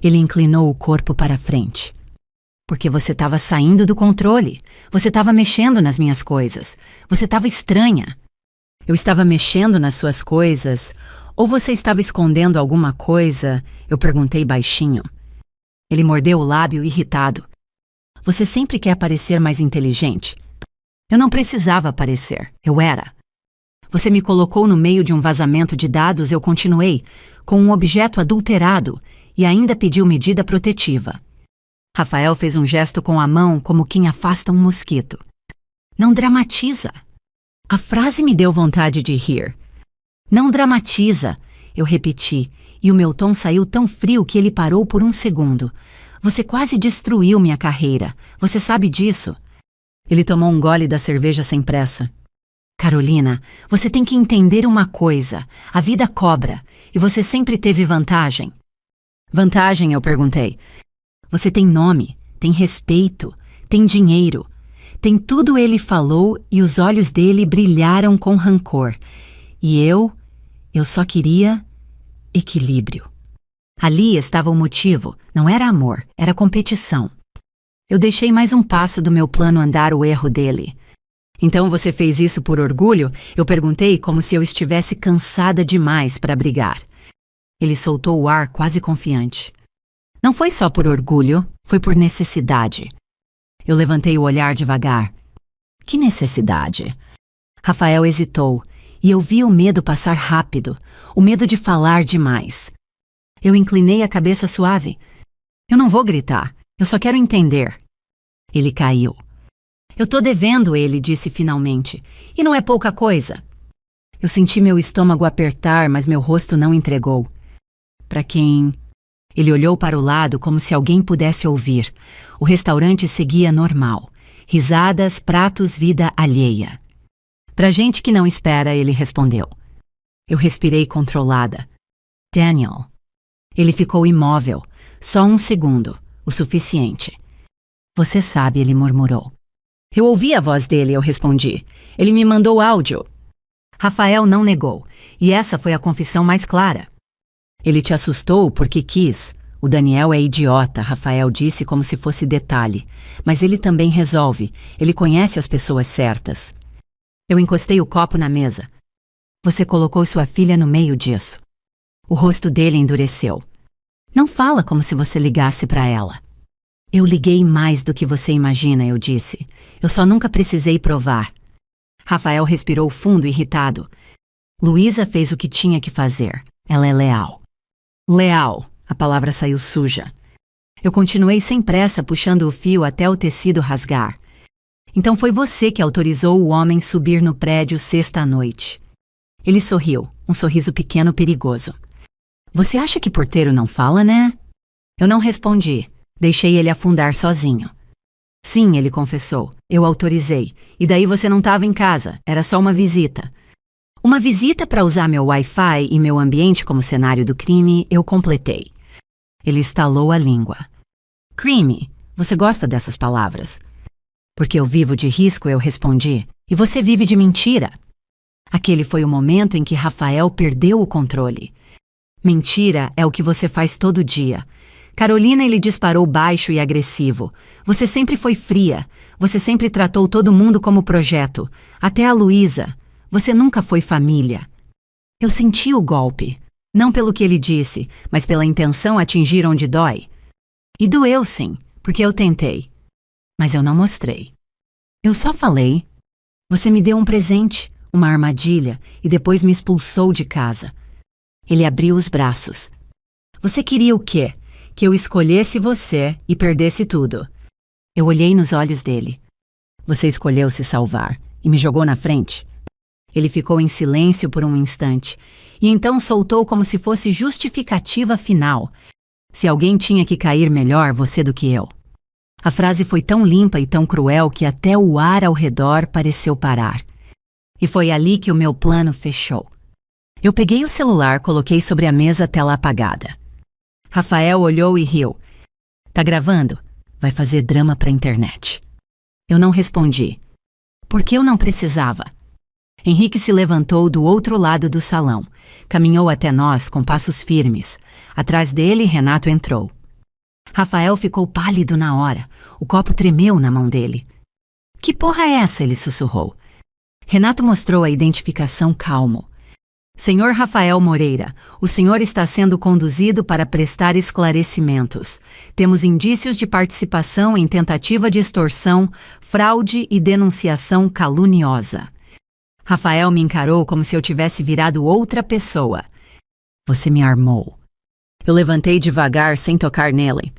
Ele inclinou o corpo para frente. Porque você estava saindo do controle. Você estava mexendo nas minhas coisas. Você estava estranha. Eu estava mexendo nas suas coisas? Ou você estava escondendo alguma coisa? Eu perguntei baixinho. Ele mordeu o lábio irritado. Você sempre quer parecer mais inteligente. Eu não precisava parecer. Eu era. Você me colocou no meio de um vazamento de dados, eu continuei, com um objeto adulterado, e ainda pediu medida protetiva. Rafael fez um gesto com a mão como quem afasta um mosquito. Não dramatiza. A frase me deu vontade de rir. Não dramatiza, eu repeti, e o meu tom saiu tão frio que ele parou por um segundo. Você quase destruiu minha carreira. Você sabe disso. Ele tomou um gole da cerveja sem pressa. Carolina, você tem que entender uma coisa. A vida cobra, e você sempre teve vantagem. Vantagem, eu perguntei. Você tem nome, tem respeito, tem dinheiro. Tem tudo, ele falou, e os olhos dele brilharam com rancor. E eu só queria equilíbrio. Ali estava o motivo, não era amor, era competição. Eu deixei mais um passo do meu plano andar o erro dele. Então você fez isso por orgulho? Eu perguntei como se eu estivesse cansada demais para brigar. Ele soltou o ar quase confiante. Não foi só por orgulho, foi por necessidade. Eu levantei o olhar devagar. Que necessidade? Rafael hesitou, e eu vi o medo passar rápido, o medo de falar demais. Eu inclinei a cabeça suave. Eu não vou gritar, eu só quero entender. Ele caiu. Eu tô devendo, ele disse finalmente, e não é pouca coisa. Eu senti meu estômago apertar, mas meu rosto não entregou. Para quem... Ele olhou para o lado como se alguém pudesse ouvir. O restaurante seguia normal. Risadas, pratos, vida alheia. Pra gente que não espera, ele respondeu. Eu respirei controlada. Daniel. Ele ficou imóvel. Só um segundo. O suficiente. Você sabe, ele murmurou. Eu ouvi a voz dele, eu respondi. Ele me mandou áudio. Rafael não negou. E essa foi a confissão mais clara. Ele te assustou porque quis. O Daniel é idiota, Rafael disse como se fosse detalhe. Mas ele também resolve. Ele conhece as pessoas certas. Eu encostei o copo na mesa. Você colocou sua filha no meio disso. O rosto dele endureceu. Não fala como se você ligasse para ela. Eu liguei mais do que você imagina, eu disse. Eu só nunca precisei provar. Rafael respirou fundo, irritado. Luísa fez o que tinha que fazer. Ela é leal. Leal. A palavra saiu suja. Eu continuei sem pressa puxando o fio até o tecido rasgar. Então foi você que autorizou o homem subir no prédio sexta à noite. Ele sorriu, um sorriso pequeno perigoso. Você acha que porteiro não fala, né? Eu não respondi. Deixei ele afundar sozinho. Sim, ele confessou. Eu autorizei. E daí você não estava em casa. Era só uma visita. Uma visita para usar meu Wi-Fi e meu ambiente como cenário do crime, eu completei. Ele estalou a língua. Crime. Você gosta dessas palavras? Porque eu vivo de risco, eu respondi. E você vive de mentira. Aquele foi o momento em que Rafael perdeu o controle. Mentira é o que você faz todo dia. Carolina, ele disparou baixo e agressivo. Você sempre foi fria. Você sempre tratou todo mundo como projeto. Até a Luísa. Você nunca foi família. Eu senti o golpe. Não pelo que ele disse, mas pela intenção atingir onde dói. E doeu sim, porque eu tentei. Mas eu não mostrei. Eu só falei. Você me deu um presente, uma armadilha, e depois me expulsou de casa. Ele abriu os braços. Você queria o quê? Que eu escolhesse você e perdesse tudo. Eu olhei nos olhos dele. Você escolheu se salvar e me jogou na frente. Ele ficou em silêncio por um instante, e então soltou como se fosse justificativa final. Se alguém tinha que cair melhor, você do que eu. A frase foi tão limpa e tão cruel que até o ar ao redor pareceu parar. E foi ali que o meu plano fechou. Eu peguei o celular, coloquei sobre a mesa a tela apagada. Rafael olhou e riu. Tá gravando? Vai fazer drama pra internet. Eu não respondi. Porque eu não precisava. Henrique se levantou do outro lado do salão. Caminhou até nós com passos firmes. Atrás dele, Renato entrou. Rafael ficou pálido na hora. O copo tremeu na mão dele. Que porra é essa? Ele sussurrou. Renato mostrou a identificação calmo. Senhor Rafael Moreira, o senhor está sendo conduzido para prestar esclarecimentos. Temos indícios de participação em tentativa de extorsão, fraude e denunciação caluniosa. Rafael me encarou como se eu tivesse virado outra pessoa. Você me armou. Eu levantei devagar, sem tocar nele.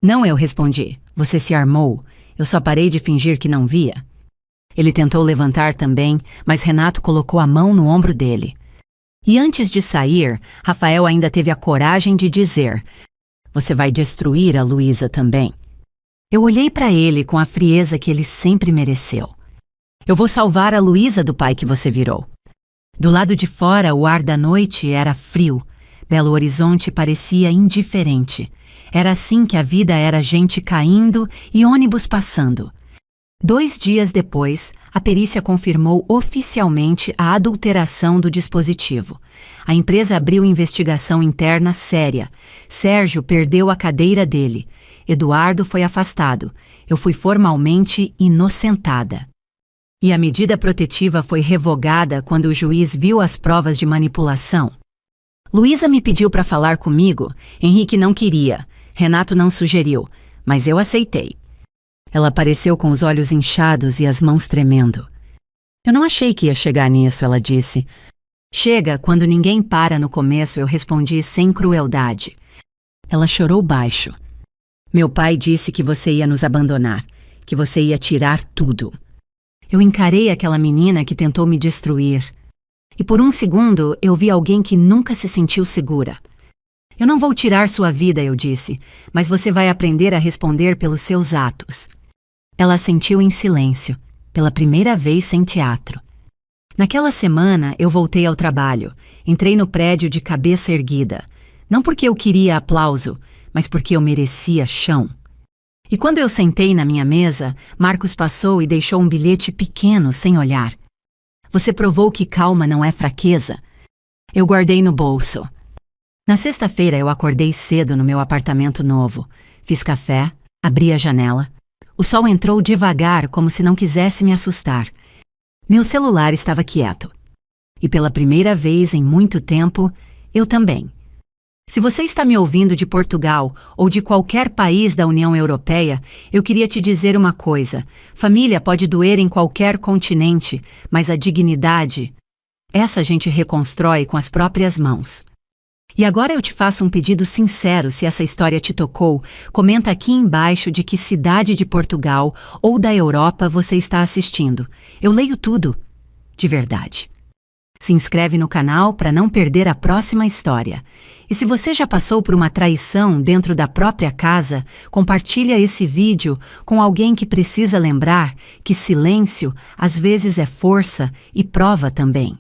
Não, eu respondi. Você se armou. Eu só parei de fingir que não via. Ele tentou levantar também, mas Renato colocou a mão no ombro dele. E antes de sair, Rafael ainda teve a coragem de dizer: você vai destruir a Luísa também. Eu olhei para ele com a frieza que ele sempre mereceu. Eu vou salvar a Luísa do pai que você virou. Do lado de fora, o ar da noite era frio. Belo Horizonte parecia indiferente. Era assim que a vida era gente caindo e ônibus passando. 2 dias depois, a perícia confirmou oficialmente a adulteração do dispositivo. A empresa abriu investigação interna séria. Sérgio perdeu a cadeira dele. Eduardo foi afastado. Eu fui formalmente inocentada. E a medida protetiva foi revogada quando o juiz viu as provas de manipulação. Luísa me pediu para falar comigo. Henrique não queria. Renato não sugeriu, mas eu aceitei. Ela apareceu com os olhos inchados e as mãos tremendo. Eu não achei que ia chegar nisso, ela disse. Chega, quando ninguém para no começo, eu respondi sem crueldade. Ela chorou baixo. Meu pai disse que você ia nos abandonar, que você ia tirar tudo. Eu encarei aquela menina que tentou me destruir. E por um segundo eu vi alguém que nunca se sentiu segura. Eu não vou tirar sua vida, eu disse, mas você vai aprender a responder pelos seus atos. Ela assentiu em silêncio, pela primeira vez sem teatro. Naquela semana eu voltei ao trabalho, entrei no prédio de cabeça erguida. Não porque eu queria aplauso, mas porque eu merecia chão. E quando eu sentei na minha mesa, Marcos passou e deixou um bilhete pequeno sem olhar. Você provou que calma não é fraqueza. Eu guardei no bolso. Na sexta-feira eu acordei cedo no meu apartamento novo. Fiz café, abri a janela. O sol entrou devagar, como se não quisesse me assustar. Meu celular estava quieto. E pela primeira vez em muito tempo, eu também. Se você está me ouvindo de Portugal ou de qualquer país da União Europeia, eu queria te dizer uma coisa. Família pode doer em qualquer continente, mas a dignidade, essa a gente reconstrói com as próprias mãos. E agora eu te faço um pedido sincero: se essa história te tocou, comenta aqui embaixo de que cidade de Portugal ou da Europa você está assistindo. Eu leio tudo, de verdade. Se inscreve no canal para não perder a próxima história. E se você já passou por uma traição dentro da própria casa, compartilha esse vídeo com alguém que precisa lembrar que silêncio às vezes é força e prova também.